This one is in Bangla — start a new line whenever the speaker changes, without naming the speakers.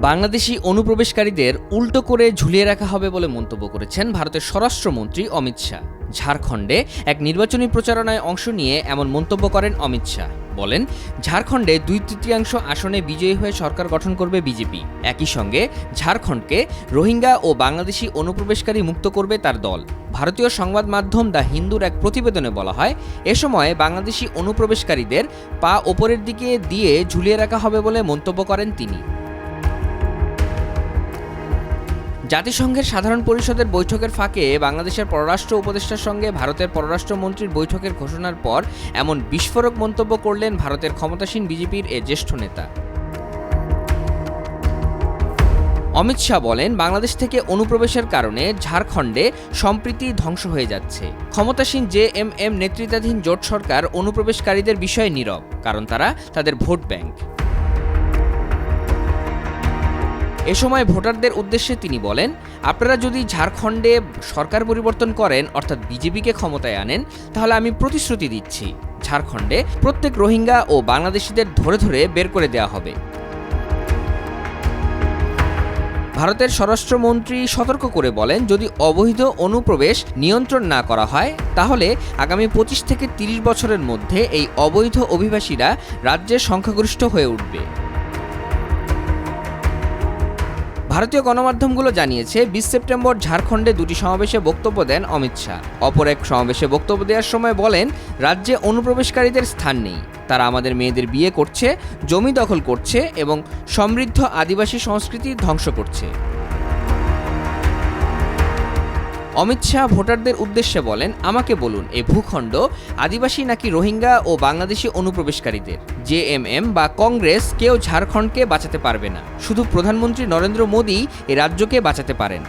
বাংলাদেশি অনুপ্রবেশকারীদের উল্টো করে ঝুলিয়ে রাখা হবে বলে মন্তব্য করেছেন ভারতের স্বরাষ্ট্রমন্ত্রী অমিত শাহ। ঝাড়খণ্ডে এক নির্বাচনী প্রচারণায় অংশ নিয়ে এমন মন্তব্য করেন অমিত শাহ। বলেন, ঝাড়খণ্ডে 2/3 আসনে বিজয়ী হয়ে সরকার গঠন করবে বিজেপি। একই সঙ্গে ঝাড়খণ্ডকে রোহিঙ্গা ও বাংলাদেশি অনুপ্রবেশকারী মুক্ত করবে তার দল। ভারতীয় সংবাদ মাধ্যম দ্য হিন্দুর এক প্রতিবেদনে বলা হয়, এ সময় বাংলাদেশি অনুপ্রবেশকারীদের পা ওপরের দিকে দিয়ে ঝুলিয়ে রাখা হবে বলে মন্তব্য করেন তিনি। জাতিসংঘের সাধারণ পরিষদের বৈঠকের ফাঁকে বাংলাদেশের পররাষ্ট্র উপদেষ্টার সঙ্গে ভারতের পররাষ্ট্রমন্ত্রীর বৈঠকের ঘোষণার পর এমন বিস্ফোরক মন্তব্য করলেন ভারতের ক্ষমতাসীন বিজেপির এ জ্যেষ্ঠ নেতা। অমিত শাহ বলেন, বাংলাদেশ থেকে অনুপ্রবেশের কারণে ঝাড়খণ্ডে সম্প্রীতি ধ্বংস হয়ে যাচ্ছে। ক্ষমতাসীন জেএমএম নেতৃত্বাধীন জোট সরকার অনুপ্রবেশকারীদের বিষয়ে নীরব, কারণ তারা তাদের ভোট ব্যাংক। এ সময় ভোটারদের উদ্দেশ্যে তিনি বলেন, আপনারা যদি ঝাড়খণ্ডে সরকার পরিবর্তন করেন, অর্থাৎ বিজেপিকে ক্ষমতায় আনেন, তাহলে আমি প্রতিশ্রুতি দিচ্ছি, ঝাড়খণ্ডে প্রত্যেক রোহিঙ্গা ও বাংলাদেশিদের ধরে ধরে বের করে দেওয়া হবে। ভারতের স্বরাষ্ট্রমন্ত্রী সতর্ক করে বলেন, যদি অবৈধ অনুপ্রবেশ নিয়ন্ত্রণ না করা হয়, তাহলে আগামী 25 থেকে 30 বছরের মধ্যে এই অবৈধ অভিবাসীরা রাজ্যের সংখ্যাগরিষ্ঠ হয়ে উঠবে। ভারতীয় গণমাধ্যমগুলো জানিয়েছে, 20 সেপ্টেম্বর ঝাড়খণ্ডে 2টি সমাবেশে বক্তব্য দেন অমিত শাহ। অপর এক সমাবেশে বক্তব্য দেওয়ার সময় বলেন, রাজ্যে অনুপ্রবেশকারীদের স্থান নেই, তারা আমাদের মেয়েদের বিয়ে করছে, জমি দখল করছে এবং সমৃদ্ধ আদিবাসী সংস্কৃতি ধ্বংস করছে। অমিত শাহ ভোটারদের উদ্দেশ্যে বলেন, আমাকে বলুন, এই ভূখণ্ড আদিবাসী নাকি রোহিঙ্গা ও বাংলাদেশি অনুপ্রবেশকারীদের? জেএমএম বা কংগ্রেস কেউ ঝাড়খণ্ডকে বাঁচাতে পারবে না, শুধু প্রধানমন্ত্রী নরেন্দ্র মোদী এ রাজ্যকে বাঁচাতে পারেন।